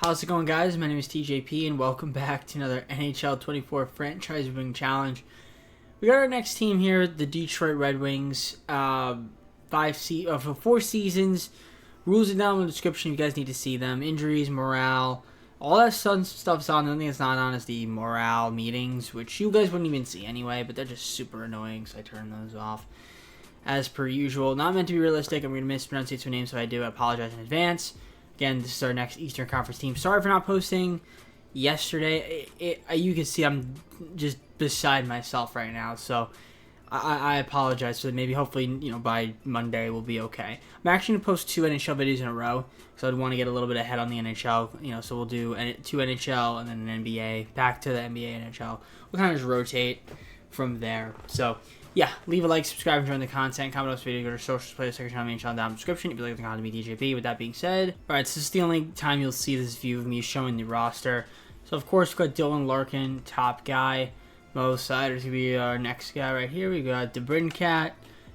How's it going, guys? My name is TJP, and welcome back to another NHL 24 Franchise Wing Challenge. We got our next team here, the Detroit Red Wings. For 4 seasons. Rules are down in the description if you guys need to see them. Injuries, morale, all that stuff's on. The only thing that's not on is the morale meetings, which you guys wouldn't even see anyway, but they're just super annoying, so I turn those off. As per usual, not meant to be realistic. I'm going to mispronounce some names, so I do. I apologize in advance. Again, this is our next Eastern Conference team. Sorry for not posting yesterday. You can see I'm just beside myself right now, so I apologize. So maybe, hopefully, by Monday we'll be okay. I'm actually going to post 2 NHL videos in a row, because I'd want to get a little bit ahead on the NHL. So we'll do 2 NHL and then an NBA, back to the NBA, NHL. We'll kind of just rotate from there. So yeah, leave a like, subscribe, and join the content. Comment on this video, go to socials, play the section on the main channel down in the description if you like the content to be DJP. With that being said, alright, so this is the only time you'll see this view of me showing the roster. So of course we've got Dylan Larkin, top guy. Mo Sider's gonna be our next guy right here. We got DeBrincat,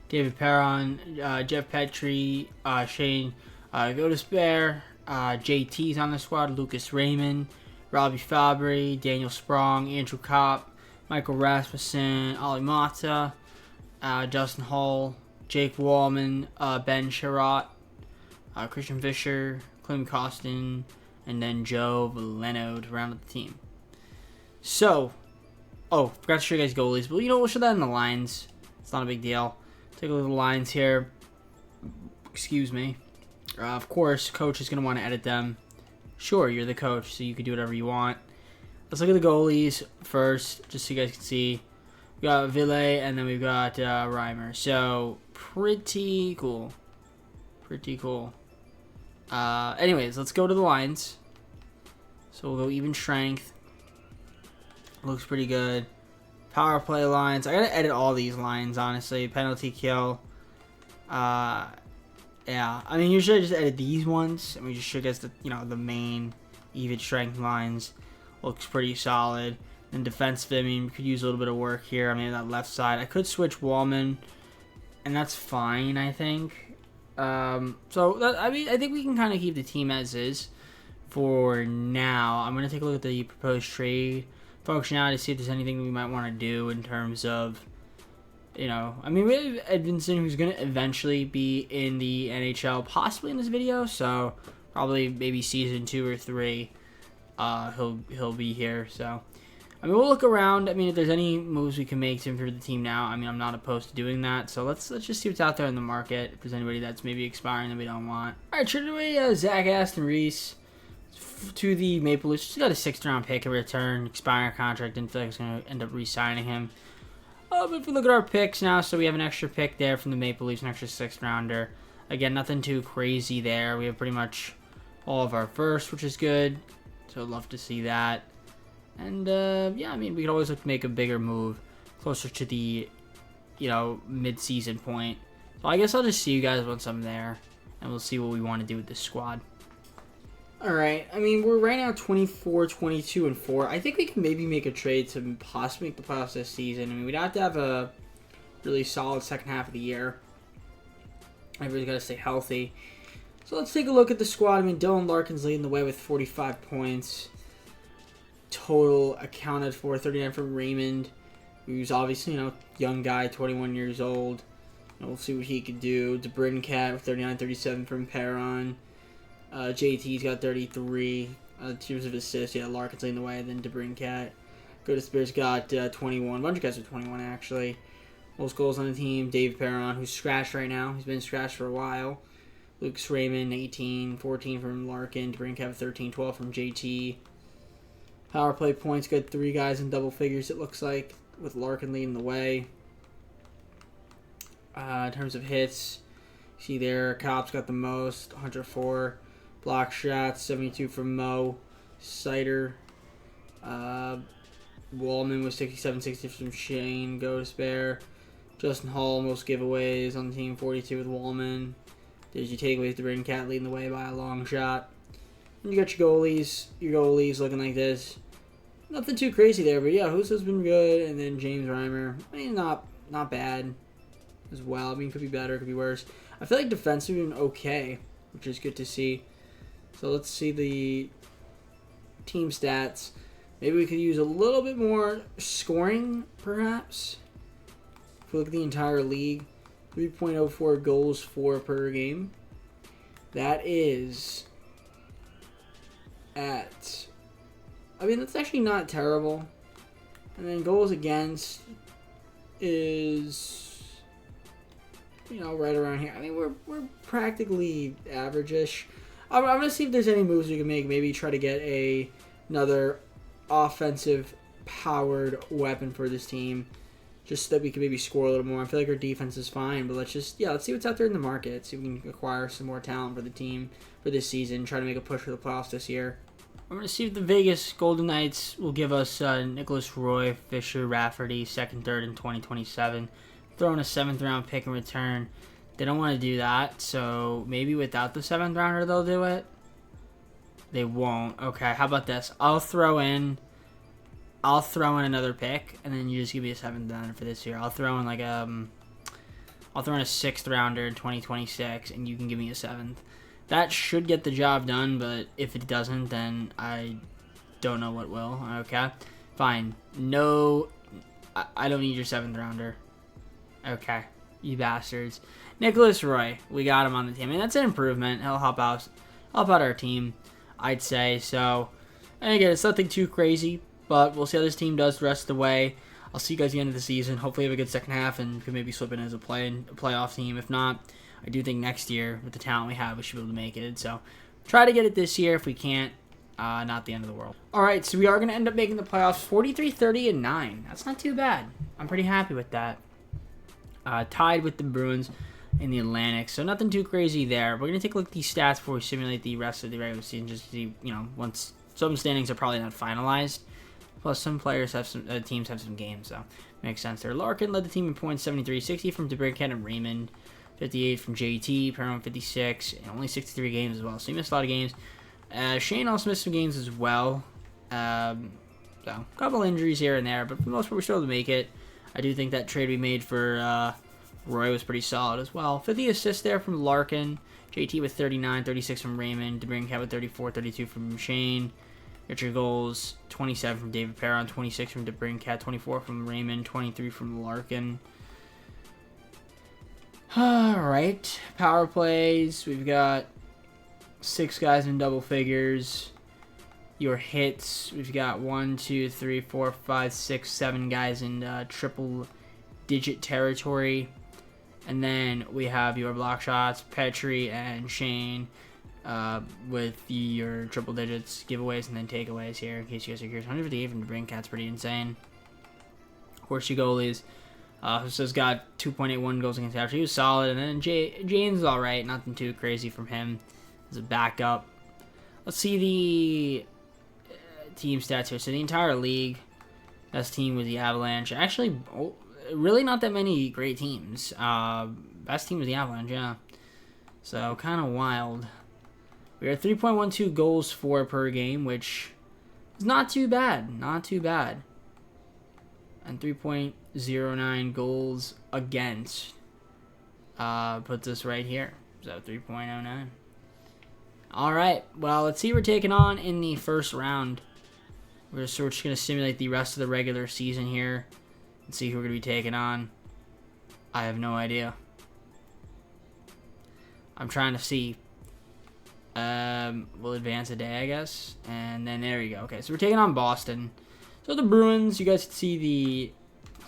David Perron, Jeff Petrie, Shane Godesbear, JT's on the squad, Lucas Raymond, Robbie Fabry, Daniel Sprong, Andrew Kopp, Michael Rasmussen, Ali Mata, Justin Hull, Jake Wallman, Ben Sherratt, Christian Fisher, Clem Costin, and then Joe Veleno to round out the team. So, forgot to show you guys goalies, but we'll show that in the lines. It's not a big deal. Take a look at the lines here. Excuse me. Of course, coach is going to want to edit them. Sure, you're the coach, so you can do whatever you want. Let's look at the goalies first, just so you guys can see. We got Ville, and then we've got Reimer. So, pretty cool. Pretty cool. Anyways, let's go to the lines. So, we'll go even strength. Looks pretty good. Power play lines. I gotta edit all these lines, honestly. Penalty kill. Yeah. I mean, usually I just edit these ones, and we just show you guys the main even strength lines. Looks pretty solid. And defensive, I mean, we could use a little bit of work here. I mean, that left side. I could switch Wallman, and that's fine, I think. I think we can kind of keep the team as is for now. I'm going to take a look at the proposed trade functionality to see if there's anything we might want to do in terms of, I mean, we have Edvinsson, who's going to eventually be in the NHL, possibly in this video, so probably maybe season 2 or 3. He'll be here, so I mean, we'll look around. I mean, if there's any moves we can make to improve the team now, I mean, I'm not opposed to doing that. So let's just see what's out there in the market. If there's anybody that's maybe expiring that we don't want. All right, traded away Zach Aston Reese to the Maple Leafs. Just got a 6th round pick in return, expiring contract. Didn't feel like I was going to end up re-signing him. But if we look at our picks now, so we have an extra pick there from the Maple Leafs, an extra 6th rounder. Again, nothing too crazy there. We have pretty much all of our first, which is good. So I'd love to see that. And, yeah, I mean, we could always look to make a bigger move closer to the, mid-season point. So I guess I'll just see you guys once I'm there, and we'll see what we want to do with this squad. All right, I mean, we're right now 24, 22, and 4. I think we can maybe make a trade to possibly make the playoffs this season. I mean, we'd have to have a really solid second half of the year. Everybody's got to stay healthy. So let's take a look at the squad. I mean, Dylan Larkin's leading the way with 45 points. Total accounted for 39 from Raymond, who's obviously, young guy, 21 years old. We'll see what he could do. DeBrincat with 39, 37 from Perron. JT's got 33. In terms of assists, yeah, Larkin's leading the way, then DeBrincat. Godesbear's got 21. A bunch of guys are 21, actually. Most goals on the team. Dave Perron, who's scratched right now. He's been scratched for a while. Lucas Raymond, 18, 14 from Larkin. DeBrincat with 13, 12 from JT. Power play points, got 3 guys in double figures, it looks like, with Larkin leading the way. In terms of hits, see there, Kopp's got the most, 104. Block shots, 72 from Mo. Sider. Wallman was 67, 60 from Shane Godesbear. Justin Hull, most giveaways on the team, 42 with Wallman. There's your takeaways, DeBrincat leading the way by a long shot. And you got your goalies looking like this. Nothing too crazy there, but yeah, Husso's been good, and then James Reimer. I mean, not bad as well. I mean, could be better, could be worse. I feel like defensively been okay, which is good to see. So let's see the team stats. Maybe we could use a little bit more scoring, perhaps. If we look at the entire league, 3.04 goals for per game. That is at... I mean, that's actually not terrible. And then goals against is, right around here. I mean, we're practically average-ish. I'm going to see if there's any moves we can make. Maybe try to get another offensive-powered weapon for this team, just so that we can maybe score a little more. I feel like our defense is fine, but let's see what's out there in the market. See if we can acquire some more talent for the team for this season. Try to make a push for the playoffs this year. I'm going to see if the Vegas Golden Knights will give us Nicholas Roy, Fisher, Rafferty, second, third in 2027. Throw in a 7th-round pick in return. They don't want to do that, so maybe without the 7th-rounder they'll do it. They won't. Okay, how about this? I'll throw in another pick, and then you just give me a 7th-rounder for this year. I'll throw in a 6th-rounder in 2026, and you can give me a 7th. That should get the job done, but if it doesn't, then I don't know what will. Okay, fine. No, I don't need your 7th-rounder. Okay, you bastards. Nicholas Roy, we got him on the team. I mean, that's an improvement. He'll help out our team, I'd say. So, and again, it's nothing too crazy, but we'll see how this team does the rest of the way. I'll see you guys at the end of the season. Hopefully, have a good second half and can maybe slip in as a playoff team. If not, I do think next year, with the talent we have, we should be able to make it. So, try to get it this year. If we can't, not the end of the world. All right, so we are going to end up making the playoffs 43-30-9. That's not too bad. I'm pretty happy with that. Tied with the Bruins in the Atlantic, so nothing too crazy there. We're going to take a look at these stats before we simulate the rest of the regular season, just to see, once some standings are probably not finalized. Plus, some players have teams have some games, so makes sense there. Larkin led the team in points, 73, 60 from DeBrincat and Raymond, 58 from JT, Perron 56, and only 63 games as well, so he missed a lot of games. Shane also missed some games as well, so a couple injuries here and there, but for the most part, we're still able to make it. I do think that trade we made for Roy was pretty solid as well. 50 assists there from Larkin, JT with 39, 36 from Raymond, DeBrincat with 34, 32 from Shane. Get goals, 27 from David Perron, 26 from DeBrincat, 24 from Raymond, 23 from Larkin. Alright, power plays. We've got 6 guys in double figures. Your hits, we've got 1, 2, 3, 4, 5, 6, 7 guys in triple-digit territory. And then we have your block shots, Petrie and Shane, with your triple digits, giveaways, and then takeaways here, in case you guys are curious. 158 from DeBrincat's pretty insane. Of course, your goalies. Huso's got 2.81 goals against average. He was solid. And then Jane's alright. Nothing too crazy from him as a backup. Let's see the team stats here. So the entire league, best team was the Avalanche. Actually, really not that many great teams. Best team was the Avalanche, yeah. So kind of wild. We are 3.12 goals for per game, which is not too bad. Not too bad. And 3.09 goals against puts us right here. So 3.09. All right. Well, let's see who we're taking on in the first round. We're just going to simulate the rest of the regular season here and see who we're going to be taking on. I have no idea. I'm trying to see. We'll advance a day, I guess. And then there you go. Okay, so we're taking on Boston. So the Bruins, you guys can see the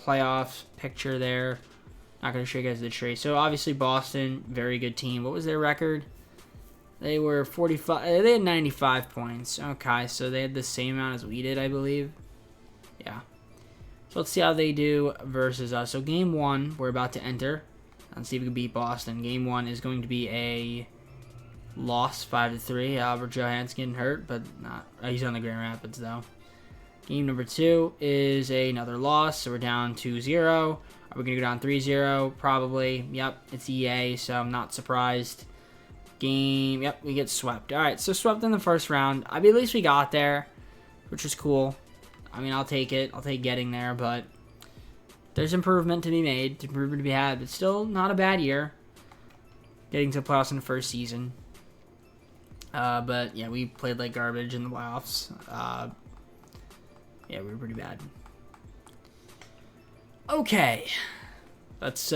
playoffs picture there. Not going to show you guys the trade. So obviously Boston, very good team. What was their record? They were 45. They had 95 points. Okay, so they had the same amount as we did, I believe. Yeah. So let's see how they do versus us. So game 1, we're about to enter. Let's see if we can beat Boston. Game 1 is going to be a loss, 5-3. Albert Johansson getting hurt, but not. He's on the Grand Rapids though. Game number 2 is another loss, so we're down 2-0. Are we gonna go down 3-0? Probably. Yep, it's EA, so I'm not surprised. Yep, we get swept. All right, so swept in the first round. I mean, at least we got there, which is cool. I mean, I'll take it. I'll take getting there, but there's improvement to be made, improvement to be had, but still not a bad year. Getting to the playoffs in the first season. But yeah, we played like garbage in the playoffs. Yeah, we were pretty bad. Okay. Let's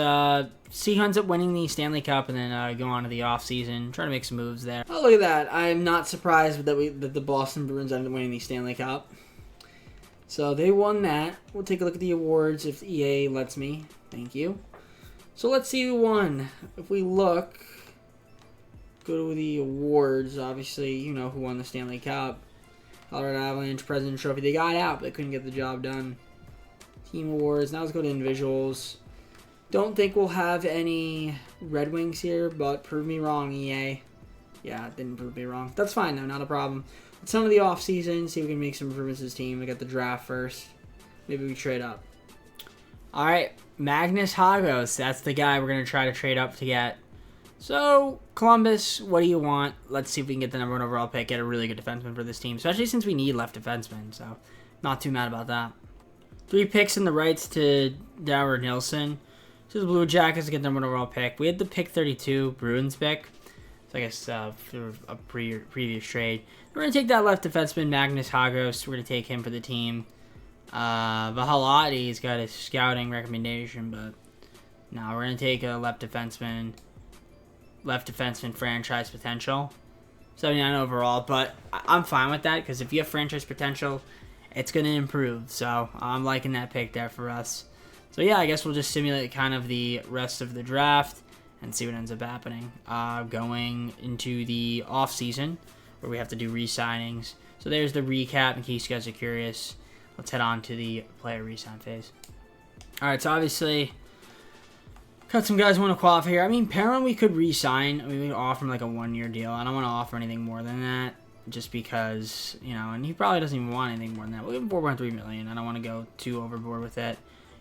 see who ends up winning the Stanley Cup and then go on to the offseason. Try to make some moves there. Oh, look at that. I'm not surprised that the Boston Bruins ended up winning the Stanley Cup. So they won that. We'll take a look at the awards if EA lets me. Thank you. So let's see who won. If we look, go to the awards. Obviously, you know who won the Stanley Cup. Colorado Avalanche President's Trophy. They got out, but they couldn't get the job done. Team awards. Now let's go to individuals. Don't think we'll have any Red Wings here, but prove me wrong, EA. Yeah, it didn't prove me wrong. That's fine, though. Not a problem. Let's on to the offseason. See if we can make some improvements to this team. We got the draft first. Maybe we trade up. All right. Magnus Hagos. That's the guy we're going to try to trade up to get. So, Columbus, what do you want? Let's see if we can get the #1 overall pick. Get a really good defenseman for this team, especially since we need left defensemen. So, not too mad about that. 3 picks in the rights to Dower Nilsson. So the Blue Jackets get the #1 overall pick. We had the pick 32 Bruins pick. So I guess for a previous trade. We're going to take that left defenseman, Magnus Hagos. We're going to take him for the team. Vahalati's got a scouting recommendation, but no, we're going to take a left defenseman franchise potential. 79 overall, but I'm fine with that because if you have franchise potential, it's going to improve. So I'm liking that pick there for us. So yeah, I guess we'll just simulate kind of the rest of the draft and see what ends up happening. Going into the offseason where we have to do re-signings. So there's the recap in case you guys are curious. Let's head on to the player re-sign phase. All right, so obviously got some guys who want to qualify here. I mean, Perrin we could re-sign. I mean, we could offer him like a 1-year deal. I don't want to offer anything more than that just because, you know, and he probably doesn't even want anything more than that. We'll give him $4.3 million. I don't want to go too overboard with it.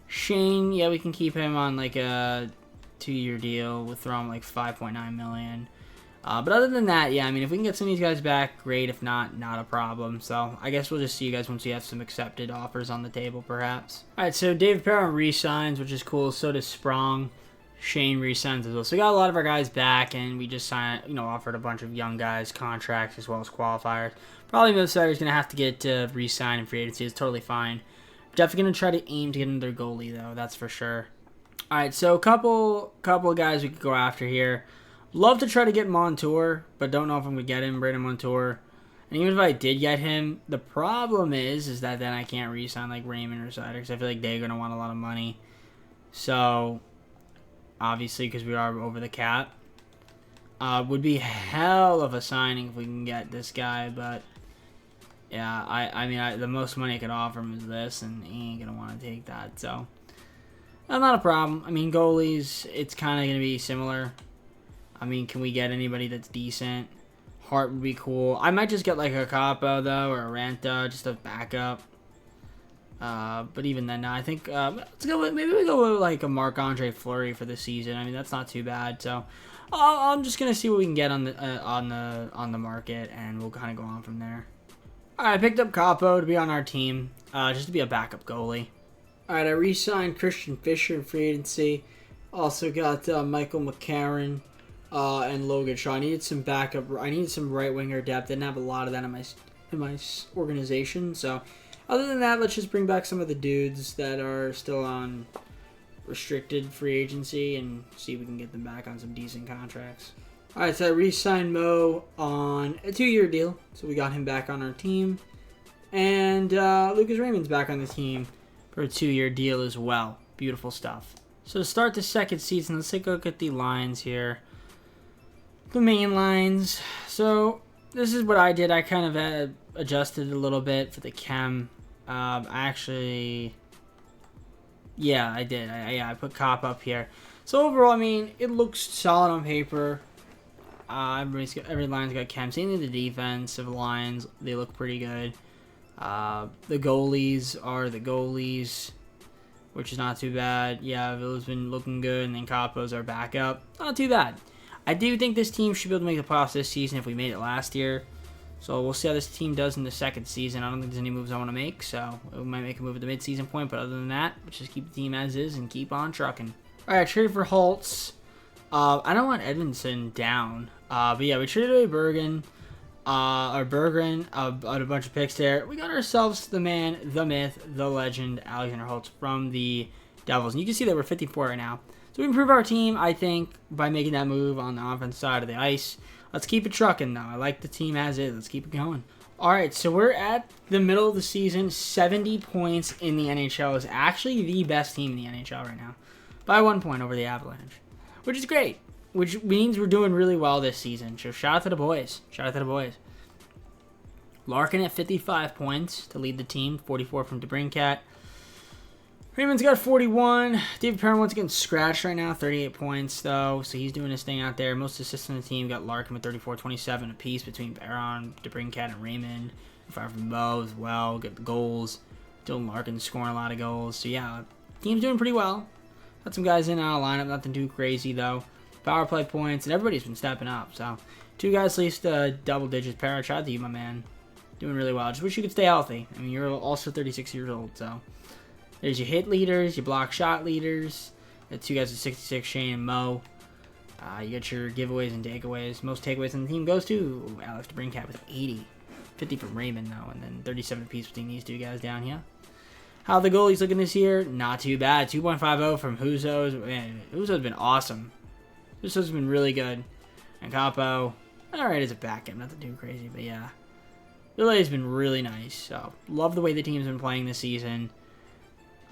Shane, yeah, we can keep him on like a 2-year deal. We'll throw him like $5.9 million. But other than that, yeah, I mean, if we can get some of these guys back, great. If not, not a problem. So I guess we'll just see you guys once we have some accepted offers on the table, perhaps. All right, so David Perrin re-signs, which is cool. So does Sprong. Shane re-signs as well. So we got a lot of our guys back, and we just signed, offered a bunch of young guys contracts as well as qualifiers. Probably most of is going to have to get re-signed in free agency. It's totally fine. Definitely going to try to aim to get another goalie, though. That's for sure. All right, so a couple of guys we could go after here. Love to try to get Montour, but don't know if I'm going to get him, Brandon Montour. And even if I did get him, the problem is that then I can't re-sign like Raymond or Sider because I feel like they're going to want a lot of money. So, obviously, because we are over the cap, would be hell of a signing if we can get this guy, but yeah, I mean, the most money I could offer him is this, and he ain't going to want to take that, so not a problem. I mean, goalies, it's kind of going to be similar. I mean, can we get anybody that's decent? Hart would be cool. I might just get like a Capo, though, or a Ranta, just a backup. But even then, I think let's go with, maybe we go with like a Marc-Andre Fleury for the season. I mean, that's not too bad. So I'm just gonna see what we can get on the market, and we'll kind of go on from there. All right, I picked up Capo to be on our team, just to be a backup goalie. All right, I re-signed Christian Fisher in free agency. Also got Michael McCarron and Logan Shaw. I needed some backup. I needed some right winger depth. Didn't have a lot of that in my organization. So other than that, let's just bring back some of the dudes that are still on restricted free agency and see if we can get them back on some decent contracts. All right, so I re-signed Mo on a 2-year deal, so we got him back on our team. And Lucas Raymond's back on the team for a 2-year deal as well. Beautiful stuff. So to start the second season, let's take a look at the lines here. The main lines. So this is what I did. I kind of adjusted a little bit for the chem. I did. I put Cop up here. So overall, I mean, it looks solid on paper. Every line's got chem. Same thing with the defensive lines. They look pretty good. The goalies are the goalies, which is not too bad. Yeah, Villa's been looking good, and then Capo's our backup. Not too bad. I do think this team should be able to make the playoffs this season if we made it last year. So we'll see how this team does in the second season. I don't think there's any moves I want to make, so we might make a move at the mid-season point. But other than that, let's just keep the team as is and keep on trucking. All right, traded for Holtz. I don't want Edmondson down. But yeah, we traded away Bergen. or Berggren, a bunch of picks there. We got ourselves the man, the myth, the legend, Alexander Holtz from the Devils. And you can see that we're 54 right now. So we improved our team, I think, by making that move on the offense side of the ice. Let's keep it trucking, though. I like the team as is. Let's keep it going. All right, so we're at the middle of the season. 70 points in the NHL is actually the best team in the NHL right now. By 1 point over the Avalanche, which is great. Which means we're doing really well this season. So shout out to the boys. Shout out to the boys. Larkin at 55 points to lead the team. 44 from DeBrincat. Raymond's got 41. David Perron once again scratched right now. 38 points, though. So he's doing his thing out there. Most assists on the team. Got Larkin with 34, 27 apiece between Perron, DeBrincat, and Raymond. 5 from Bo as well. Got the goals. Dylan Larkin scoring a lot of goals. So, yeah, team's doing pretty well. Got some guys in and out of lineup. Nothing too crazy, though. Power play points, and everybody's been stepping up. So, 2 guys at least double digits. Perron, shout out to you, my man. Doing really well. Just wish you could stay healthy. I mean, you're also 36 years old, so... There's your hit leaders, your block shot leaders. The 2 guys at 66, Shane and Mo. You got your giveaways and takeaways. Most takeaways on the team goes to Alex DeBrincat with 80. 50 from Raymond, though, and then 37 apiece between these 2 guys down here. How the goalies looking this year? Not too bad. 2.50 from Huzos. Man, Huzos been awesome. Huzos been really good. And Capo, alright as a backup. Nothing too crazy, but yeah. Billy has been really nice. So, love the way the team's been playing this season.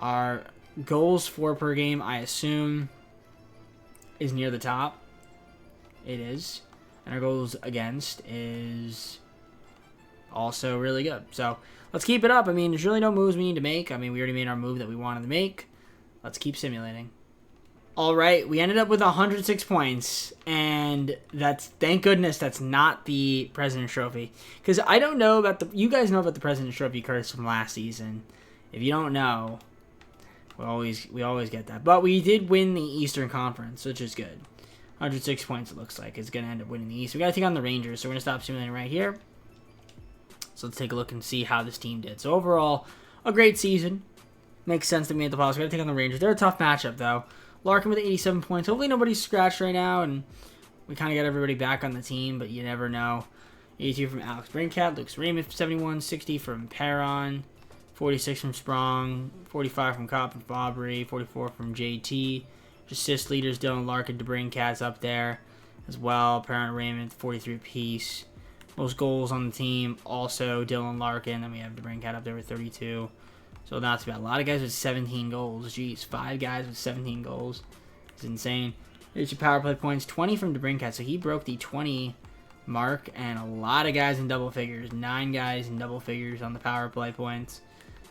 Our goals for per game, I assume, is near the top. It is. And our goals against is also really good. So, let's keep it up. I mean, there's really no moves we need to make. I mean, we already made our move that we wanted to make. Let's keep simulating. All right, we ended up with 106 points. And that's, thank goodness, that's not the President's Trophy. Because I don't know about the, you guys know about the President's Trophy curse from last season. If you don't know... We always get that. But we did win the Eastern Conference, which is good. 106 points, it looks like. It's going to end up winning the East. We got to take on the Rangers, so we're going to stop simulating right here. So let's take a look and see how this team did. So overall, a great season. Makes sense that we made the playoffs. We got to take on the Rangers. They're a tough matchup, though. Larkin with 87 points. Hopefully nobody's scratched right now, and we kind of got everybody back on the team, but you never know. 82 from Alex Brinkat. Luke's Raymond, 71. 60 from Perron. 46 from Sprong, 45 from Kopp and Fabry, 44 from JT. Assist leaders, Dylan Larkin, DeBrincat's up there as well. Perron, Raymond, 43 apiece. Most goals on the team, also Dylan Larkin. Then we have DeBrincat up there with 32. So not too bad. A lot of guys with 17 goals. Jeez, 5 guys with 17 goals. It's insane. Here's your power play points, 20 from DeBrincat. So he broke the 20 mark, and a lot of guys in double figures. 9 guys in double figures on the power play points.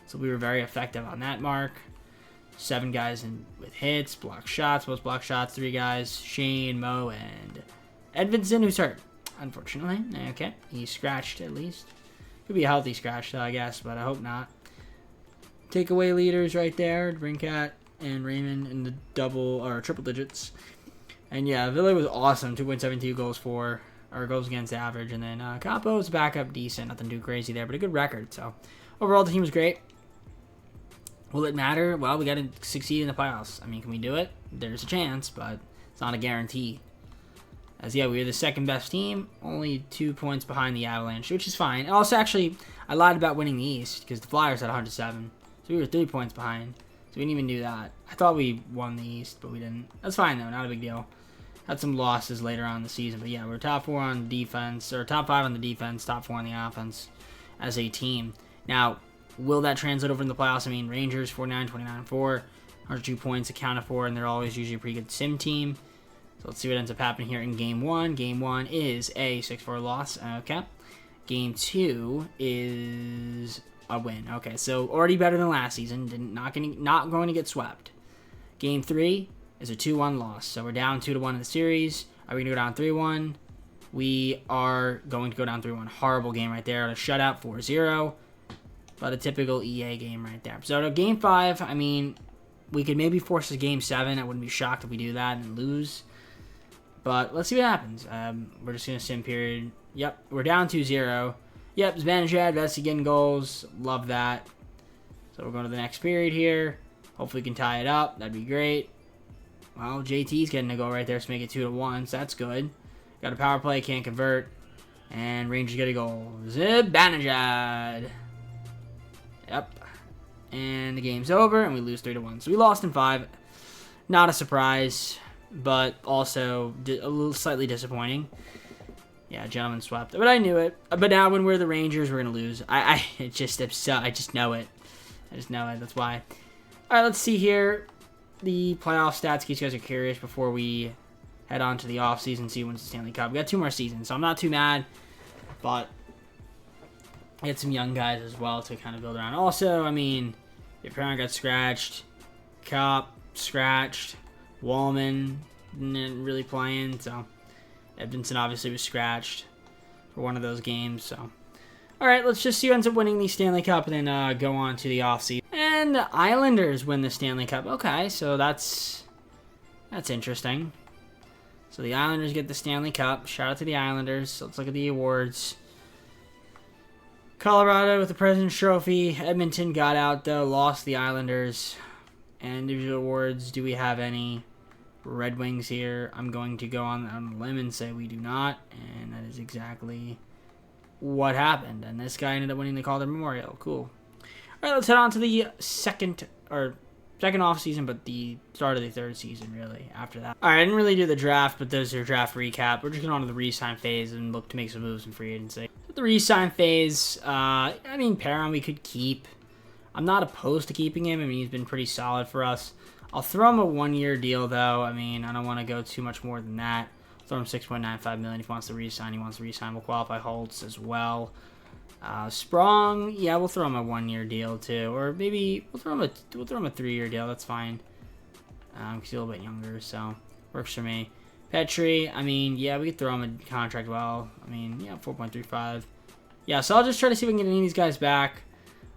So we were very effective on that mark. 7 guys with hits, block shots, most block shots, 3 guys, Shane, Mo, and Edvinson, who's hurt, unfortunately. Okay, he's scratched at least. Could be a healthy scratch, though, I guess, but I hope not. Takeaway leaders right there, Brinkat and Raymond in the double or triple digits. And yeah, Villa was awesome, 2.72 goals for, or goals against average. And then Capo's back up decent, nothing too crazy there, but a good record. So overall, the team was great. Will it matter? Well, we got to succeed in the playoffs. I mean, can we do it? There's a chance, but it's not a guarantee. As, yeah, we were the second best team, only 2 points behind the Avalanche, which is fine. And also, actually, I lied about winning the East because the Flyers had 107. So we were 3 points behind. So we didn't even do that. I thought we won the East, but we didn't. That's fine, though. Not a big deal. Had some losses later on in the season. But, yeah, we're top 4 on defense, or top 5 on the defense, top 4 on the offense as a team. Now, will that translate over in the playoffs? I mean, Rangers, 49, 29, 4, 102 points accounted for, and they're always usually a pretty good sim team. So let's see what ends up happening here in Game 1. Game 1 is a 6-4 loss. Okay. Game 2 is a win. Okay, so already better than last season. Not going to get swept. Game 3 is a 2-1 loss. So we're down 2-1 in the series. Are we going to go down 3-1? We are going to go down 3-1. Horrible game right there. A shutout 4-0. But a typical EA game right there. So Game 5, I mean, we could maybe force a Game 7. I wouldn't be shocked if we do that and lose. But let's see what happens. We're just going to sim period. Yep, we're down 2-0. Yep, Zibanejad, Vesey getting goals. Love that. So we're going to the next period here. Hopefully we can tie it up. That'd be great. Well, JT's getting a goal right there, so make it 2-1. So that's good. Got a power play, can't convert. And Rangers get a goal. Zibanejad. Yep. And the game's over, and we lose 3-1. So we lost in 5. Not a surprise, but also a little slightly disappointing. Yeah, gentlemen swept. But I knew it. But now when we're the Rangers, we're going to lose. I just know it. I just know it. That's why. All right, let's see here. The playoff stats, in case you guys are curious, before we head on to the offseason, see who wins the Stanley Cup. We got 2 more seasons, so I'm not too mad. But we had some young guys as well to kind of build around. Also, I mean, your parent got scratched. Cup scratched. Wallman didn't really playing, so Edmondson obviously was scratched for one of those games. So, all right, let's just see who ends up winning the Stanley Cup, and then go on to the offseason. And the Islanders win the Stanley Cup. Okay, so that's interesting. So the Islanders get the Stanley Cup. Shout out to the Islanders. So let's look at the awards. Colorado with the President's Trophy. Edmonton got out, though. Lost the Islanders. And individual awards. Do we have any? Red Wings here. I'm going to go on a limb and say we do not. And that is exactly what happened. And this guy ended up winning the Calder Memorial. Cool. All right, let's head on to the second off season, but the start of the third season, really, after that. All right, I didn't really do the draft, but there's your draft recap. We're just going on to the re-sign phase and look to make some moves in free agency. The re-sign phase, I mean, Perron we could keep. I'm not opposed to keeping him. I mean, he's been pretty solid for us. I'll throw him a 1-year deal, though. I mean, I don't want to go too much more than that. I'll throw him $6.95 million. If he wants to re-sign, he wants to re-sign. We'll qualify Holtz as well. Sprong, yeah, we'll throw him a 1-year deal too, or maybe we'll throw him a 3-year deal. That's fine. He's a little bit younger, so works for me. Petrie, I mean, yeah, we could throw him a contract. Well, I mean, yeah, 4.35. Yeah, so I'll just try to see if we can get any of these guys back.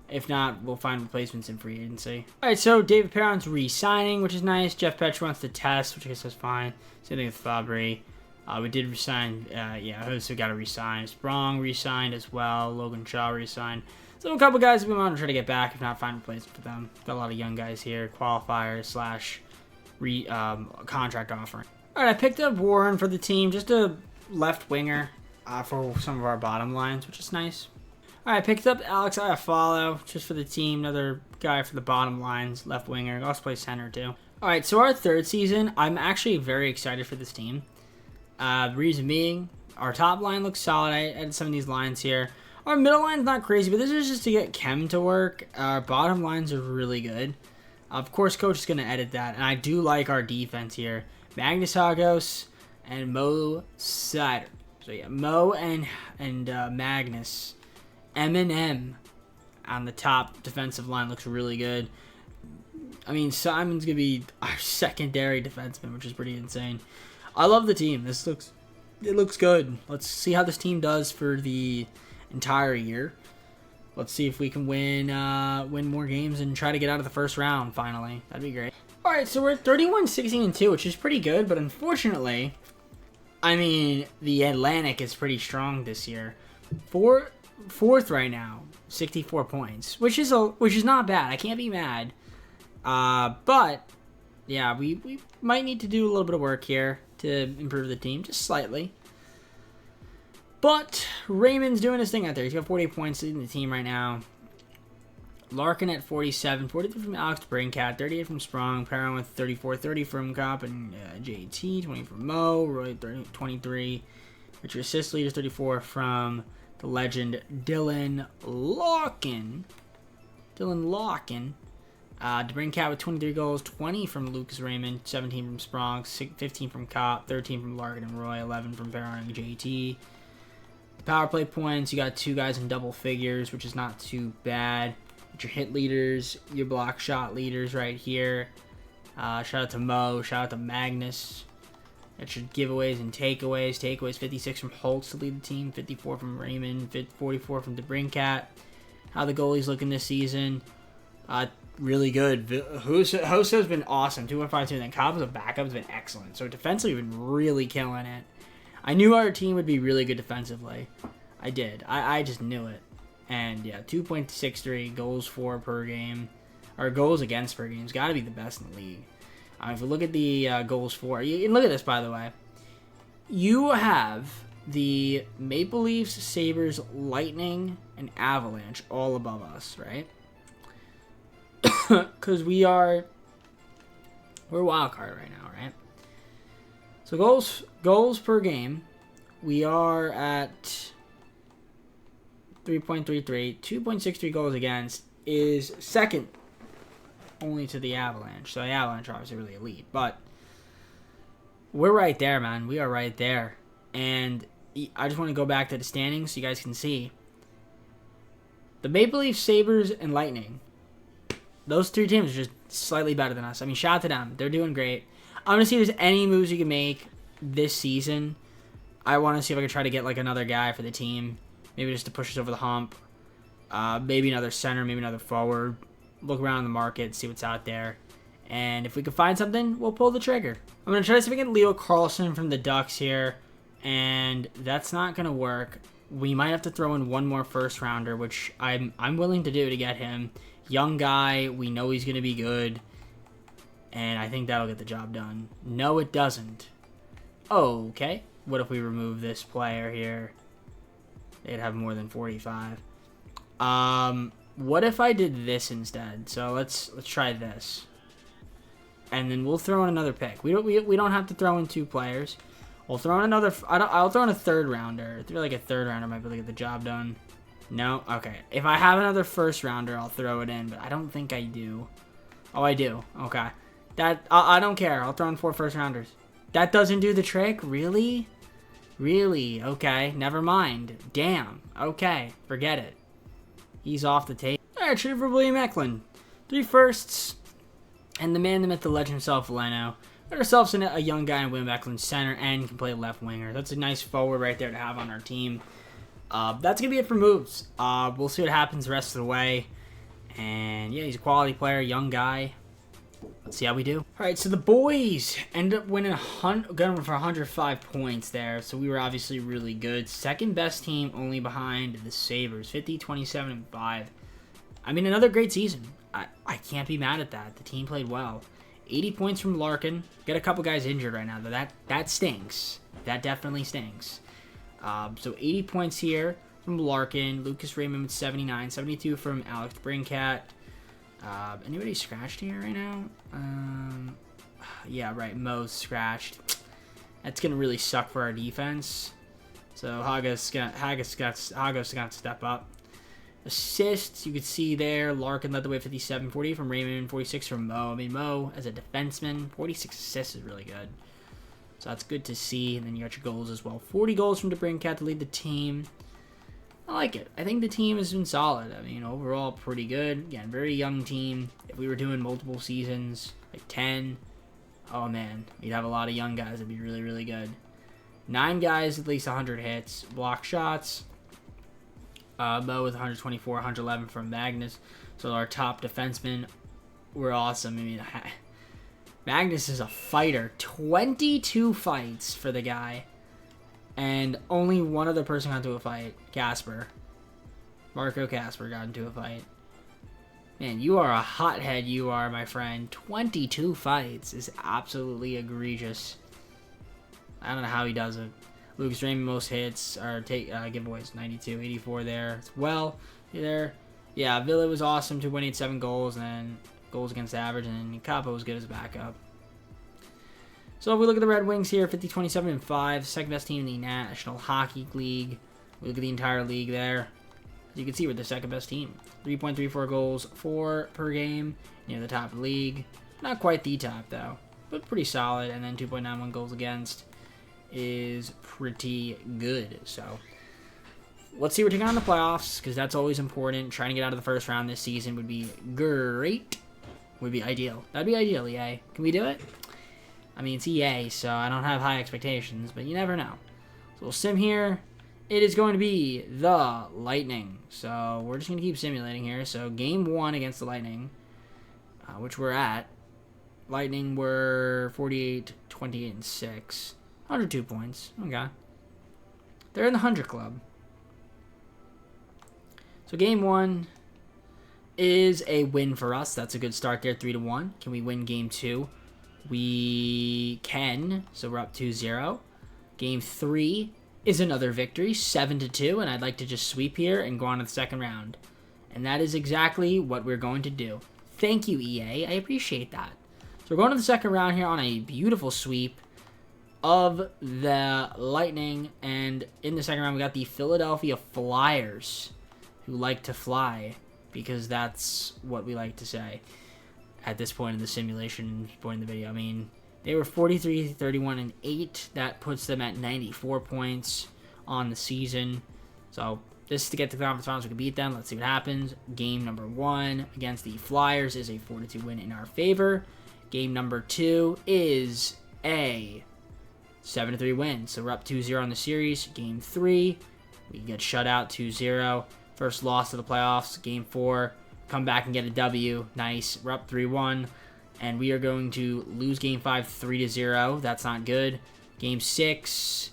If not, we'll find replacements in free agency. All right, so David Perron's re-signing, which is nice. Jeff Petrie wants to test, which I guess is fine. Same thing with Fabry. We did resign, yeah, Hosu got to resign. Sprong resigned as well. Logan Shaw resigned. So a couple guys we want to try to get back, if not find replacement for them. Got a lot of young guys here, qualifiers / contract offering. All right, I picked up Warren for the team, just a left winger for some of our bottom lines, which is nice. All right, I picked up Alex Iafallo just for the team, another guy for the bottom lines, left winger. Also play center too. All right, so our third season, I'm actually very excited for this team. The reason being, our top line looks solid. I added some of these lines here. Our middle line's not crazy, but this is just to get Chem to work. Our bottom lines are really good. Of course, coach is going to edit that, and I do like our defense here. Magnus Hagos and Mo Sider. So yeah, Mo and Magnus. M&M on the top defensive line looks really good. I mean, Simon's going to be our secondary defenseman, which is pretty insane. I love the team. It looks good. Let's see how this team does for the entire year. Let's see if we can win more games and try to get out of the first round finally. That'd be great. All right, so we're 31-16-2, which is pretty good, but unfortunately, I mean, the Atlantic is pretty strong this year. Fourth right now, 64 points, which is not bad. I can't be mad. But yeah, we might need to do a little bit of work here to improve the team, just slightly. But Raymond's doing his thing out there. He's got 48 points in the team right now. Larkin at 47, 43 from Alex Brinkat, 38 from Sprong, Perron with 34, 30 from Kopp and JT, 20 from Mo, Roy 23, Richard assist leaders 34 from the legend Dylan Larkin. DeBrincat with 23 goals, 20 from Lucas Raymond, 17 from Sprong, 15 from Kopp, 13 from Larkin and Roy, 11 from Perron and JT. The power play points, you got 2 guys in double figures, which is not too bad. Get your hit leaders, your block shot leaders right here. Shout out to Mo, shout out to Magnus. Got your giveaways and takeaways. Takeaways 56 from Holtz to lead the team, 54 from Raymond, 44 from DeBrincat. How the goalie's looking this season? Really good. Hoso's been awesome. 2.52, and then Cobb as a backup has been excellent. So defensively, we've been really killing it. I knew our team would be really good defensively. I did. I just knew it. And yeah, 2.63 goals for per game, or goals against per game. It's got to be the best in the league. If we look at the goals for, and look at this, by the way. You have the Maple Leafs, Sabres, Lightning, and Avalanche all above us, right? Because we're wild card right now, right? So goals per game, we are at 3.33, 2.63 goals against is second only to the Avalanche. So the Avalanche are obviously really elite, but we're right there, man. We are right there. And I just want to go back to the standings so you guys can see. The Maple Leafs, Sabres, and Lightning, those three teams are just slightly better than us. I mean, shout out to them. They're doing great. I'm going to see if there's any moves you can make this season. I want to see if I can try to get like another guy for the team. Maybe just to push us over the hump. Maybe another center, maybe another forward. Look around the market, see what's out there. And if we can find something, we'll pull the trigger. I'm going to try to see if we can get Leo Carlson from the Ducks here. And that's not going to work. We might have to throw in one more first rounder, which I'm willing to do to get him. Young guy, we know he's going to be good. And I think that'll get the job done. No, it doesn't. Okay. What if we remove this player here? They'd have more than 45. What if I did this instead? So let's try this. And then we'll throw in another pick. We don't have to throw in two players. We'll throw in another. I'll throw in a third rounder. I feel like a third rounder might be able to get the job done. No? Okay. If I have another first rounder, I'll throw it in, but I don't think I do. Oh, I do. Okay. I don't care. I'll throw in 4 first rounders. That doesn't do the trick? Really? Really? Okay. Never mind. Damn. Okay. Forget it. He's off the table. Alright, trade for William Eklund. 3 firsts. And the man, the myth, the legend himself, Leno. Got ourselves a young guy in William Eklund center and can play left winger. That's a nice forward right there to have on our team. That's going to be it for moves. We'll see what happens the rest of the way. And yeah, he's a quality player, young guy. Let's see how we do. All right, so the boys ended up winning going for 105 points there. So we were obviously really good. Second best team, only behind the Sabres, 50, 27, and 5. I mean, another great season. I can't be mad at that. The team played well. 80 points from Larkin. Got a couple guys injured right now, though. That stinks. That definitely stinks. So 80 points here from Larkin. Lucas Raymond with 79. 72 from Alex Brinkat. Anybody scratched here right now? Yeah, right. Mo's scratched. That's gonna really suck for our defense. So Hagos got to step up. Assists, you could see there. Larkin led the way, 57, 40 from Raymond, 46 from Mo. I mean, Mo as a defenseman, 46 assists is really good. So that's good to see. And then you got your goals as well. 40 goals from DeBrincat to lead the team. I like it. I think the team has been solid. I mean, overall, pretty good. Again, very young team. If we were doing multiple seasons, like 10, oh man, we'd have a lot of young guys. That'd be really, really good. 9 guys, at least 100 hits. Block shots. Mo with 124, 111 from Magnus. So our top defensemen were awesome. I mean, Magnus is a fighter. 22 fights for the guy. And only one other person got into a fight. Casper. Marco Casper got into a fight. Man, you are a hothead, you are, my friend. 22 fights is absolutely egregious. I don't know how he does it. Lucas Raymond, most hits, or giveaways, 92, 84 there as well. There. Yeah, Villa was awesome, 2.87 goals, and then goals against average, and then Capo was good as a backup. So if we look at the Red Wings here, 50, 27, and 5, second best team in the National Hockey League. We look at the entire league there. As you can see, we're the second best team. 3.34 goals, 4 per game, near the top of the league. Not quite the top, though, but pretty solid. And then 2.91 goals against is pretty good. So let's see what we're taking on the playoffs, because that's always important. Trying to get out of the first round this season would be great. Would be ideal. That'd be ideal, EA. Can we do it? I mean, it's EA, so I don't have high expectations, but you never know. So we'll sim here. It is going to be the Lightning. So we're just going to keep simulating here. So game 1 against the Lightning, which we're at. Lightning were 48, 28, and 6. 102 points. Okay. They're in the 100 club. So game 1 is a win for us. That's a good start there, 3-1. Can we win game 2? We can. So we're up 2-0. Game 3 is another victory, 7-2, and I'd like to just sweep here and go on to the second round. And that is exactly what we're going to do. Thank you, EA. I appreciate that. So we're going to the second round here on a beautiful sweep of the Lightning. And in the second round, we got the Philadelphia Flyers, who like to fly, because that's what we like to say at this point in the simulation, point in the video. I mean, they were 43, 31, and 8. That puts them at 94 points on the season. So this is to get to the conference finals. We can beat them. Let's see what happens. Game number 1 against the Flyers is a 4-2 win in our favor. Game number 2 is a 7-3 win. So we're up 2-0 on the series. Game 3, we get shut out 2-0. First loss of the playoffs. Game 4, come back and get a W. Nice. We're up 3-1. And we are going to lose Game 5 3-0. That's not good. Game 6,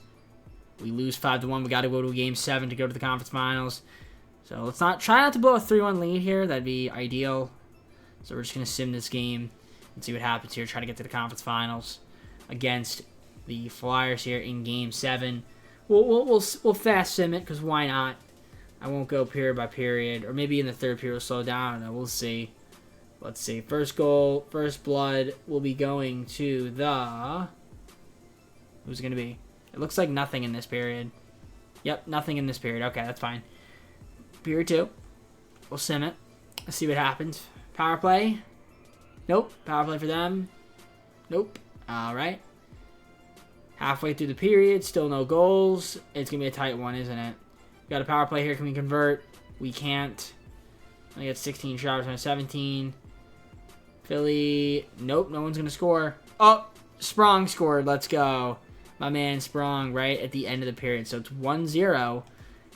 we lose 5-1. We got to go to Game 7 to go to the conference finals. So let's try not to blow a 3-1 lead here. That'd be ideal. So we're just going to sim this game and see what happens here. Try to get to the conference finals against the Flyers here in Game 7. We'll fast sim it, because why not? I won't go period by period. Or maybe in the third period we'll slow down. I don't know. We'll see. Let's see. First goal, first blood will be going to the... Who's it going to be? It looks like nothing in this period. Yep, nothing in this period. Okay, that's fine. Period 2. We'll sim it. Let's see what happens. Power play. Nope. Power play for them. Nope. All right. Halfway through the period, still no goals. It's going to be a tight one, isn't it? We got a power play here. Can we convert? We can't. I got 16 shots on 17. Philly. Nope, no one's going to score. Oh, Sprong scored. Let's go. My man Sprong right at the end of the period. So it's 1-0.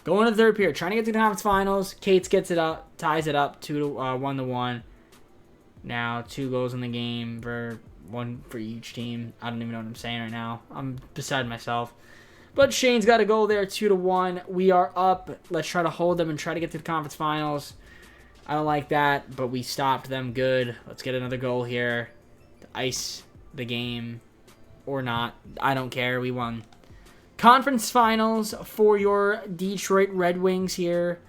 Going to the third period. Trying to get to the conference finals. Cates gets it up. Ties it up. 1-1. Now 2 goals in the game. One for each team. I don't even know what I'm saying right now. I'm beside myself. But Shane's got a goal there. 2-1. We are up. Let's try to hold them and try to get to the conference finals. I don't like that, but we stopped them good. Let's get another goal here to ice the game. Or not. I don't care. We won. Conference finals for your Detroit Red Wings here.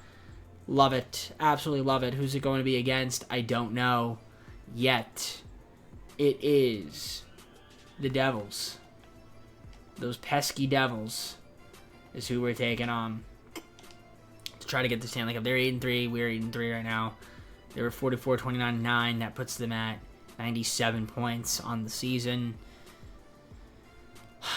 Love it. Absolutely love it. Who's it going to be against? I don't know yet. It is the Devils. Those pesky Devils is who we're taking on to try to get the Stanley Cup. They're 8-3. We're 8-3 right now. They were 44, 29, 9. That puts them at 97 points on the season.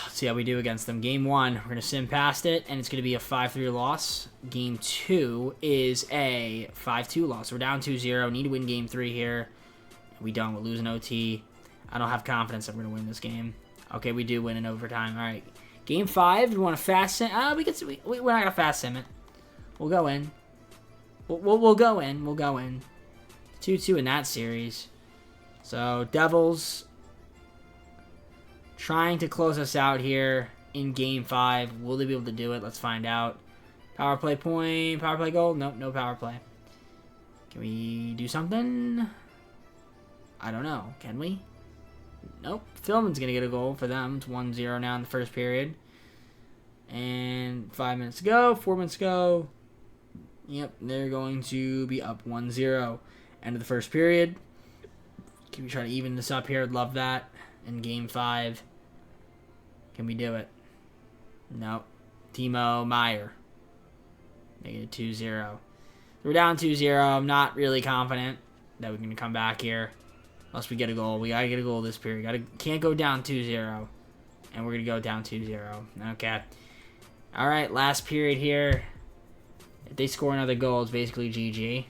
Let's see how we do against them. Game 1, we're going to sim past it, and it's going to be a 5-3 loss. Game 2 is a 5-2 loss. We're down 2-0. Need to win Game 3 here. We don't. We'll lose an OT. I don't have confidence that we're going to win this game. Okay, we do win in overtime. All right. Game 5, we want to fast sim. We're not going to fast sim it. We'll go in. We'll go in. We'll go in. 2-2 in that series. So, Devils trying to close us out here in Game 5. Will they be able to do it? Let's find out. Power play point. Power play goal. Nope, no power play. Can we do something? I don't know. Can we? Nope. Philman's going to get a goal for them. It's 1-0 now in the first period. And 5 minutes to go. 4 minutes to go. Yep, they're going to be up 1-0. End of the first period. Can we try to even this up here? I'd love that. In Game 5. Can we do it? Nope. Timo Meyer. Make it 2-0. We're down 2-0. I'm not really confident that we're going to come back here. Unless we get a goal. We got to get a goal this period. Can't go down 2-0. And we're going to go down 2-0. Okay. Alright, last period here. If they score another goal, it's basically GG.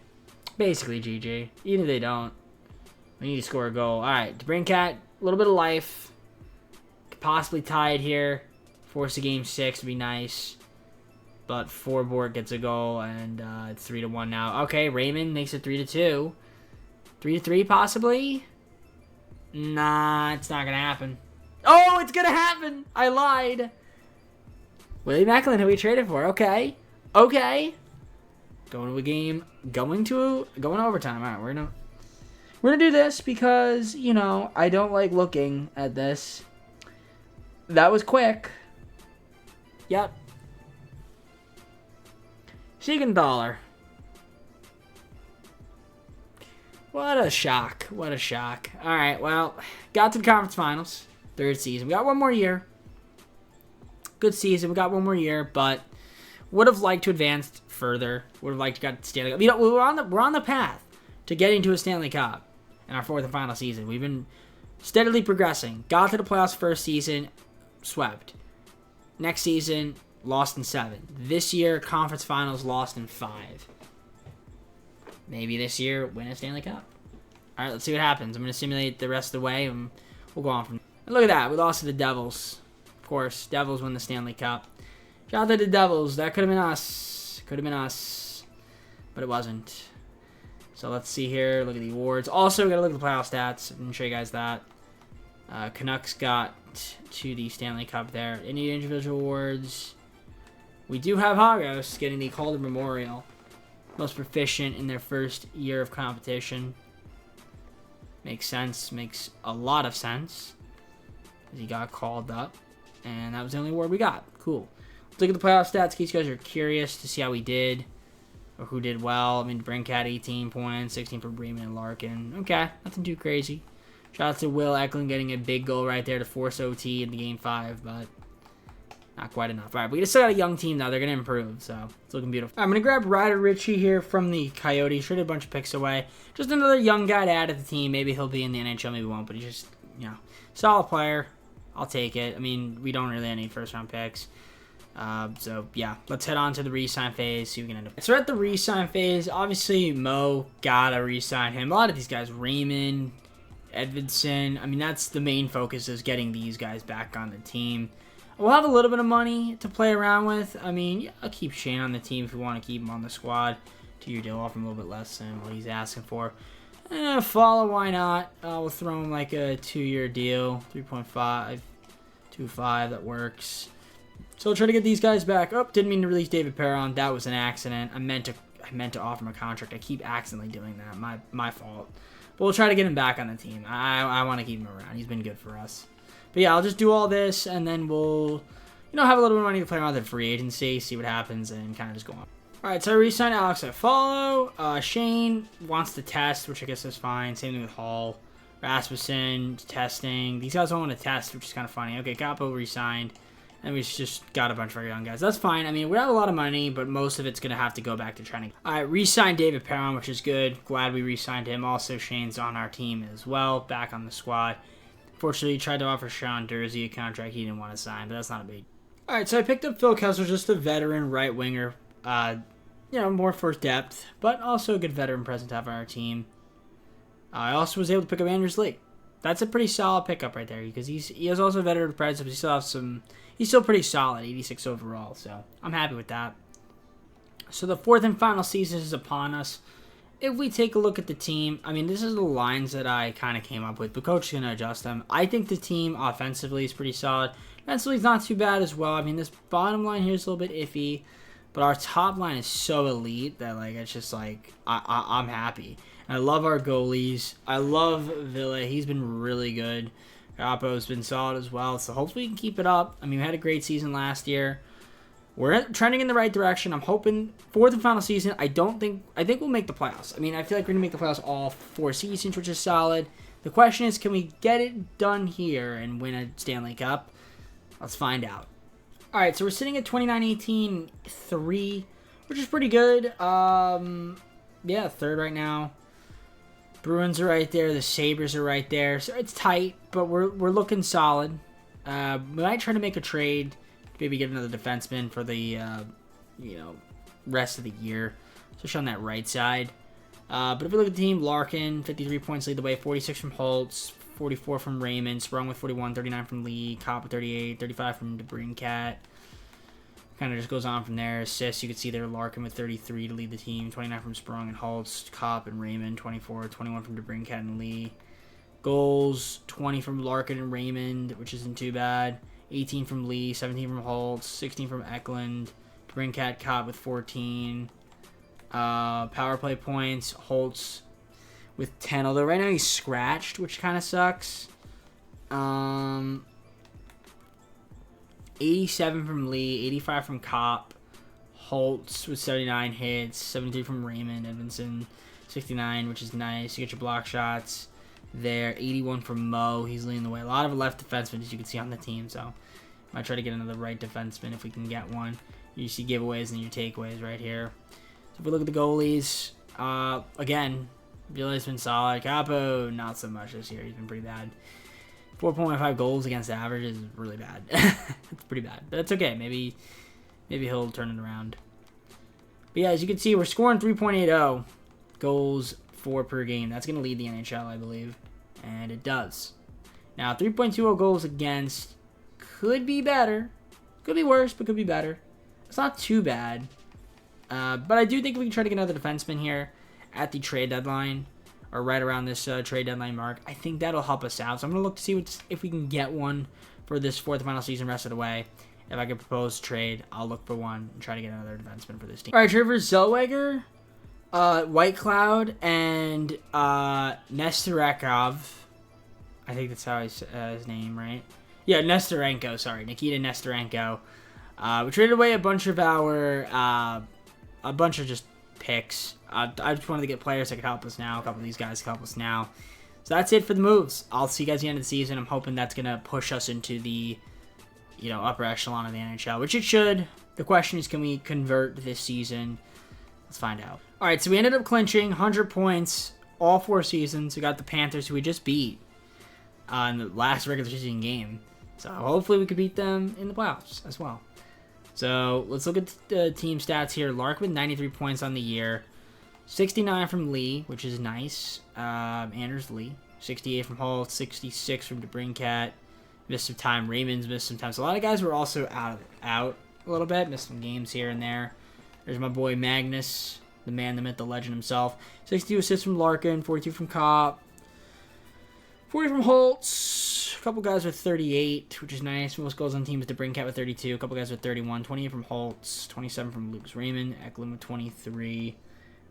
Basically GG. Even if they don't. We need to score a goal. Alright, DeBrincat, a little bit of life. Could possibly tie it here. Force a Game 6 would be nice. But Forbort gets a goal, and it's 3-1 now. Okay, Raymond makes it 3-2. 3-3 possibly? Nah, it's not going to happen. Oh, it's going to happen! I lied. Willie Macklin, who we traded for. Okay. Okay. Going to a game. Going overtime. All right, we're gonna do this because, you know, I don't like looking at this. That was quick. Yep. Siegenthaler. What a shock. What a shock. All right, well, got to the conference finals. Third season. We got one more year. Good season. We got one more year, but would have liked to advance further. Would have liked to get Stanley Cup. You know, we're on the path to getting to a Stanley Cup in our fourth and final season. We've been steadily progressing. Got to the playoffs first season, swept. Next season, lost in 7. This year, conference finals, lost in 5. Maybe this year, win a Stanley Cup. All right, let's see what happens. I'm going to simulate the rest of the way, and we'll go on from there. And look at that. We lost to the Devils. Of course, Devils win the Stanley Cup. Shout out to the Devils. That could have been us. Could have been us. But it wasn't. So let's see here. Look at the awards. Also, we got to look at the playoff stats. I'm going to show you guys that. Canucks got to the Stanley Cup there. Any individual awards. We do have Hagos getting the Calder Memorial. Most proficient in their first year of competition. Makes sense. Makes a lot of sense. He got called up. And that was the only award we got. Cool. Let's look at the playoff stats in case you guys are curious to see how we did. Or who did well. I mean, Brinkat 18 points. 16 for Bremen and Larkin. Okay. Nothing too crazy. Shout out to Will Eklund getting a big goal right there to force OT in the Game 5. But not quite enough. All right, we just still got a young team now. They're going to improve, so it's looking beautiful. I'm going to grab Ryder Ritchie here from the Coyotes. Traded a bunch of picks away. Just another young guy to add to the team. Maybe he'll be in the NHL, maybe won't, but he's just, you know, solid player. I'll take it. I mean, we don't really need first-round picks. So, yeah, let's head on to the re-sign phase, see if we can end up. So, we're at the re-sign phase. Obviously, Mo gotta re-sign him. A lot of these guys, Raymond, Edvidson. I mean, that's the main focus is getting these guys back on the team. We'll have a little bit of money to play around with. I mean, yeah, I'll keep Shane on the team if we want to keep him on the squad. 2-year deal, offer him a little bit less than what he's asking for. Follow, why not? We'll throw him like a 2-year deal, 3.5, 2.5, that works. So I'll try to get these guys back. Oh, didn't mean to release David Perron. That was an accident. I meant to offer him a contract. I keep accidentally doing that. My fault. But we'll try to get him back on the team. I want to keep him around. He's been good for us. But yeah, I'll just do all this, and then we'll, have a little bit of money to play around with free agency, see what happens, and kind of just go on. All right, so I re-signed Alex at follow. Shane wants to test, which I guess is fine. Same thing with Hall. Rasmussen, testing. These guys don't want to test, which is kind of funny. Okay, Capo re-signed. And we just got a bunch of our young guys. That's fine. I mean, we have a lot of money, but most of it's going to have to go back to trying to... All right, re-signed David Perron, which is good. Glad we re-signed him. Also, Shane's on our team as well, back on the squad. Fortunately, he tried to offer Sean Dursey a contract he didn't want to sign, but that's not a big... All right, so I picked up Phil Kessler, just a veteran right winger. More for depth, but also a good veteran presence to have on our team. I also was able to pick up Anders Lee. That's a pretty solid pickup right there because he has also a veteran presence, but he still has some... He's still pretty solid, 86 overall, so I'm happy with that. So the fourth and final season is upon us. If we take a look at the team, I mean, this is the lines that I kind of came up with, but Coach is going to adjust them. I think the team offensively is pretty solid. Defensively is not too bad as well. I mean, this bottom line here is a little bit iffy, but our top line is so elite that, like, it's just, like, I'm happy. And I love our goalies. I love Ville. He's been really good. Capo's been solid as well, so hopefully we can keep it up. I mean, we had a great season last year. We're trending in the right direction. I'm hoping fourth and final season. I think we'll make the playoffs. I mean, I feel like we're going to make the playoffs all 4 seasons, which is solid. The question is, can we get it done here and win a Stanley Cup? Let's find out. All right, so we're sitting at 29-18, 3, which is pretty good. Yeah, third right now. Bruins are right there. The Sabres are right there. So it's tight, but we're looking solid. We might try to make a trade. Maybe get another defenseman for the, rest of the year. Especially on that right side. But if we look at the team, Larkin, 53 points lead the way. 46 from Holtz. 44 from Raymond. Sprung with 41. 39 from Lee. Kopp with 38. 35 from DeBrincat. Kind of just goes on from there. Assists, you can see there Larkin with 33 to lead the team. 29 from Sprung and Holtz. Kopp and Raymond. 24. 21 from DeBrincat and Lee. Goals, 20 from Larkin and Raymond, which isn't too bad. 18 from Lee. 17 from Holtz. 16 from Eklund. DeBrincat, Kopp with 14. Power play points. Holtz with 10. Although right now he's scratched, which kind of sucks. 87 from Lee, 85 from Kopp, Holtz with 79 hits, 73 from Raymond, Edmondson 69, which is nice. You get your block shots there, 81 from Mo. He's leading the way. A lot of left defensemen, as you can see on the team, so might try to get another right defenseman if we can get one. You see giveaways and your takeaways right here. So if we look at the goalies, again, Villa's been solid. Capo, not so much this year. He's been pretty bad. 4.5 goals against average is really bad. It's pretty bad, but it's okay. Maybe he'll turn it around. But yeah, as you can see, we're scoring 3.80 goals for per game. That's going to lead the NHL, I believe, and it does. Now, 3.20 goals against could be better. Could be worse, but could be better. It's not too bad. But I do think we can try to get another defenseman here at the trade deadline, or right around this trade deadline mark. I think that'll help us out. So I'm going to look to see if we can get one for this fourth and final season rest of the way. If I can propose trade, I'll look for one and try to get another defenseman for this team. All right, Trevor Zellweger, White Cloud, and Nestorenko. I think that's how his name, right? Yeah, Nestorenko. Sorry, Nikita Nestorenko. We traded away a bunch of just picks. I just wanted to get players that could help us now. A couple of these guys can help us now. So that's it for the moves. I'll see you guys at the end of the season. I'm hoping that's going to push us into the, upper echelon of the NHL, which it should. The question is, can we convert this season? Let's find out. All right, so we ended up clinching 100 points all 4 seasons. We got the Panthers, who we just beat in the last regular season game. So hopefully we could beat them in the playoffs as well. So let's look at the team stats here. Lark with 93 points on the year. 69 from Lee, which is nice. Anders Lee. 68 from Hall. 66 from DeBrincat. Missed some time. Raymond's missed some time. So a lot of guys were also out a little bit. Missed some games here and there. There's my boy Magnus, the man, the myth, the legend himself. 62 assists from Larkin. 42 from Kopp. 40 from Holtz. A couple guys with 38, which is nice. Most goals on team with DeBrincat with 32. A couple guys with 31. 28 from Holtz. 27 from Lucas Raymond. Eklund with 23.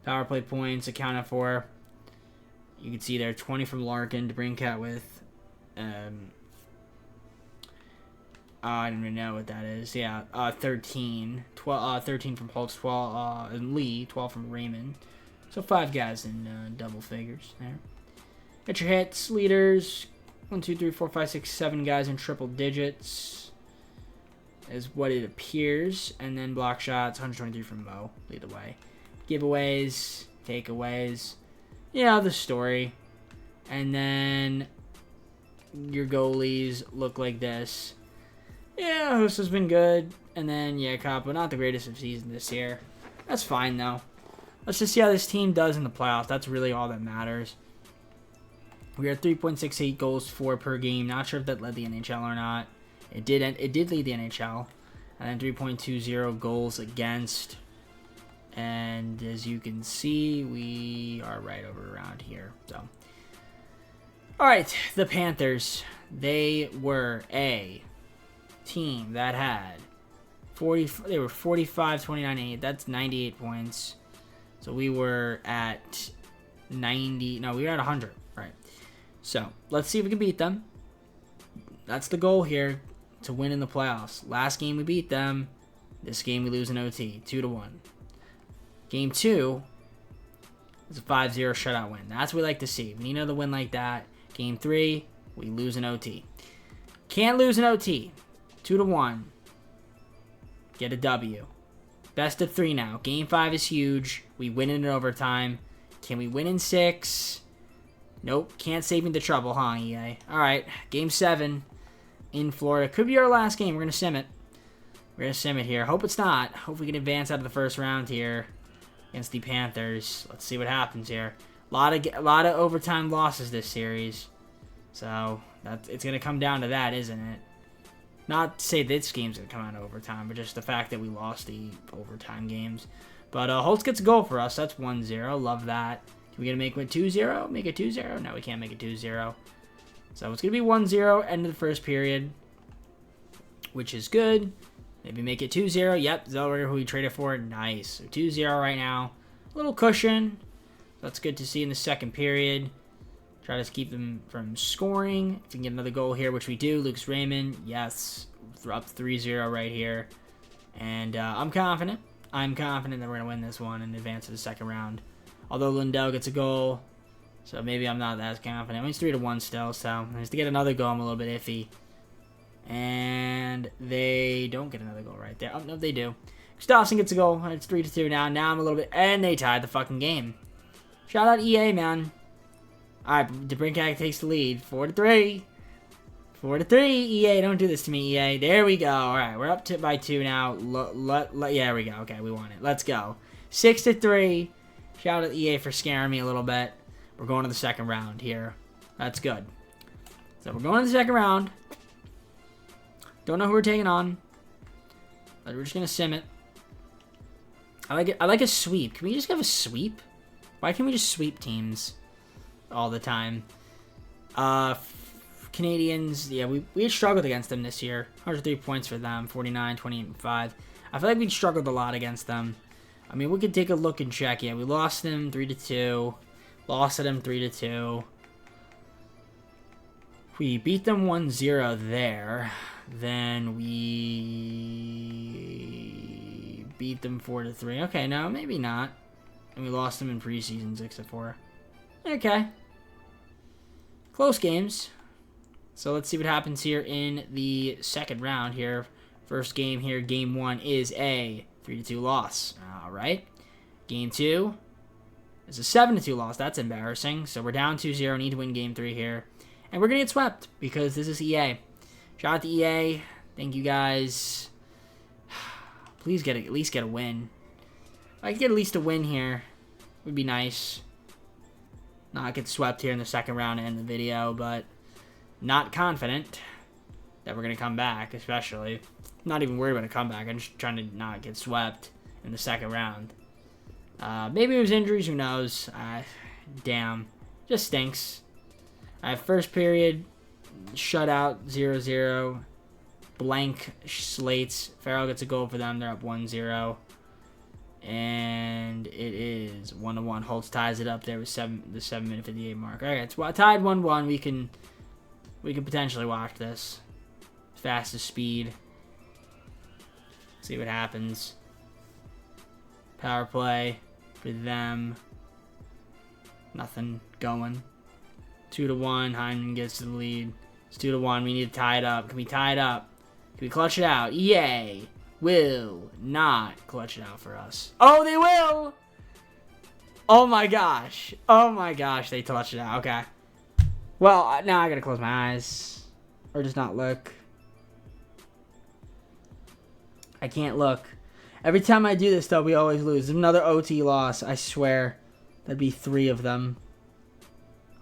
Power play points accounted for. You can see there 20 from Larkin. DeBrincat with I don't even know what that is. Yeah, 13. 13 from Holtz, 12 and Lee, 12 from Raymond. So 5 guys in double figures there. Get your hits, leaders. 1, 2, 3, 4, 5, 6, 7 guys in triple digits is what it appears. And then block shots, 123 from Mo, lead the way. Giveaways, takeaways. The story. And then your goalies look like this. Yeah, Host has been good. And then, Capo, not the greatest of season this year. That's fine, though. Let's just see how this team does in the playoffs. That's really all that matters. We are 3.68 goals for per game. Not sure if that led the NHL or not. It did lead the NHL. And then 3.20 goals against. And as you can see, we are right over around here. So, all right, the Panthers. They were a team that had 40. They were 45, 29, 8. That's 98 points. So we were at 90. No, we were at 100. Right. So let's see if we can beat them. That's the goal here, to win in the playoffs. Last game we beat them. This game we lose in OT, 2-1. Game 2 is a 5-0 shutout win. That's what we like to see. We need another win like that. Game 3, we lose in OT. Can't lose in OT. 2-1. Get a W. Best of 3 now. Game 5 is huge. We win in overtime. Can we win in 6? Nope. Can't save me the trouble, huh, EA? Alright. Game 7 in Florida. Could be our last game. We're going to sim it. We're going to sim it here. Hope it's not. Hope we can advance out of the first round here against the Panthers. Let's see what happens here. A lot of overtime losses this series. So, it's going to come down to that, isn't it? Not to say this game's going to come out of overtime, but just the fact that we lost the overtime games. But Holtz gets a goal for us. That's 1-0. Love that. Can we get to make it 2-0? Make it 2-0? No, we can't make it 2-0. So it's going to be 1-0, end of the first period, which is good. Maybe make it 2-0. Yep, Zellweger, who we traded for. Nice. So 2-0 right now. A little cushion. That's good to see in the second period. Try to keep them from scoring. If we can get another goal here, which we do. Lucas Raymond, yes. We're up 3-0 right here. And I'm confident. I'm confident that we're going to win this one and advance to the second round. Although Lindell gets a goal, so maybe I'm not as confident. I mean, it's 3-1 still, so just to get another goal, I'm a little bit iffy. And they don't get another goal right there. Oh, no, they do. Gustafsson gets a goal. It's 3-2 now. Now I'm a little bit... And they tied the fucking game. Shout out EA, man. Alright, DeBrincat takes the lead. 4-3. 4-3. EA, don't do this to me, EA. There we go. Alright, we're up by 2 now. Yeah, there we go. Okay, we won it. Let's go. 6-3. Shout out EA for scaring me a little bit. We're going to the second round here. That's good. So we're going to the second round. Don't know who we're taking on. But we're just going to sim it. I like it. I like a sweep. Can we just have a sweep? Why can't we just sweep teams all the time? Canadians, yeah, we had struggled against them this year. 103 points for them, 49, 28, 5. I feel like we struggled a lot against them. I mean, we could take a look and check. Yeah, we lost them 3-2. Lost to them 3-2. We beat them 1-0 there. Then we beat them 4-3. Okay, no, maybe not. And we lost them in preseason 6-4. Okay. Close games. So let's see what happens here in the second round here. First game here, game 1 is a 3-2 loss. All right. Game 2 is a 7-2 loss. That's embarrassing. So we're down 2-0. Need to win game 3 here. And we're going to get swept because this is EA. Shout out to EA. Thank you guys. Please at least get a win. If I could get at least a win here, would be nice. Not get swept here in the second round and end the video, but not confident that we're going to come back, especially. Not even worried about a comeback. I'm just trying to not get swept in the second round. Maybe it was injuries, who knows. Damn. Just stinks. First period, shutout, 0-0. Blank slates. Farrell gets a goal for them. They're up 1-0. And it is 1-1. Holtz ties it up there with the 7-minute 58 mark. Alright, it's tied 1-1. We can potentially watch this. Fastest speed. See what happens. Power play for them. Nothing going. 2-1. Hyman gets to the lead. It's 2-1. We need to tie it up. Can we tie it up? Can we clutch it out? EA will not clutch it out for us. Oh, they will! Oh my gosh. Oh my gosh, they clutched it out. Okay. Well, now I gotta close my eyes. Or just not look. I can't look. Every time I do this, though, we always lose. Another OT loss, I swear. That'd be 3 of them.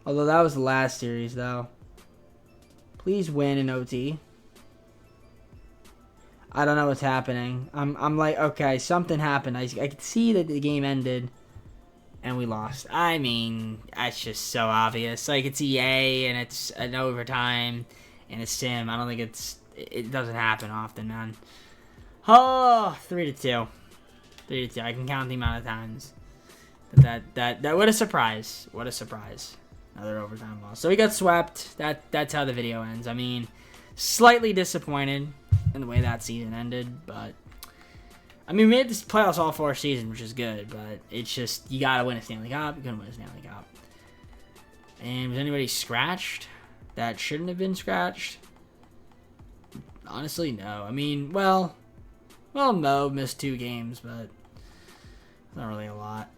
Although that was the last series, though. Please win in OT. I don't know what's happening. I'm like, okay, something happened. I could see that the game ended. And we lost. I mean, that's just so obvious. Like, it's EA, and it's an overtime, and it's sim. I don't think it doesn't happen often, man. Oh, 3-2. 3-2. I can count the amount of times. That what a surprise. What a surprise. Another overtime loss. So we got swept. That's how the video ends. I mean, slightly disappointed in the way that season ended, but I mean, we made this playoffs all 4 seasons, which is good, but it's just, you gotta win a Stanley Cup. You couldn't win a Stanley Cup. And was anybody scratched that shouldn't have been scratched? Honestly, no. I mean, well, Mo missed 2 games, but not really a lot.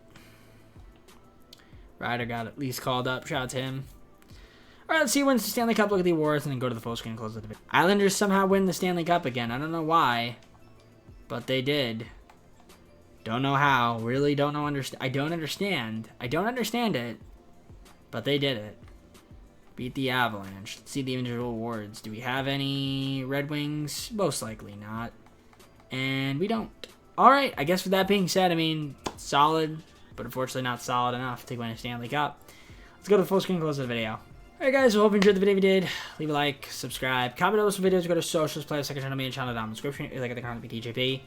Ryder got at least called up. Shout out to him. Alright, let's see who wins the Stanley Cup. Look at the awards and then go to the full screen and close the video. Islanders somehow win the Stanley Cup again. I don't know why, but they did. Don't know how. Really don't know. I don't understand. I don't understand it, but they did it. Beat the Avalanche. Let's see the individual awards. Do we have any Red Wings? Most likely not. And we don't. Alright, I guess with that being said, I mean, solid, but unfortunately not solid enough to win a Stanley Cup. Let's go to the full screen and close the video. Alright guys, I hope you enjoyed the video. If you did, leave a like, subscribe, comment on those videos, go to socials, play a second channel, main channel down in the description, if you like the content, be TJP.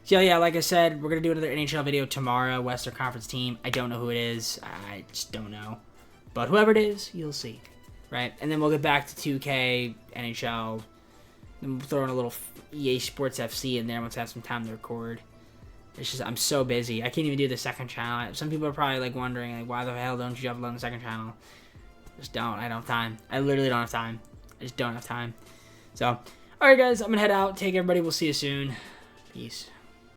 So yeah, like I said, we're going to do another NHL video tomorrow, Western Conference team. I don't know who it is, I just don't know. But whoever it is, you'll see. Right? And then we'll get back to 2K, NHL, then we'll throw in a little EA Sports FC in there once I have some time to record. It's just I'm so busy. I can't even do the second channel. Some people are probably like wondering like why the hell don't you upload the second channel? Just don't. I don't have time. I literally don't have time. I just don't have time. So, alright guys, I'm gonna head out. Take everybody. We'll see you soon. Peace.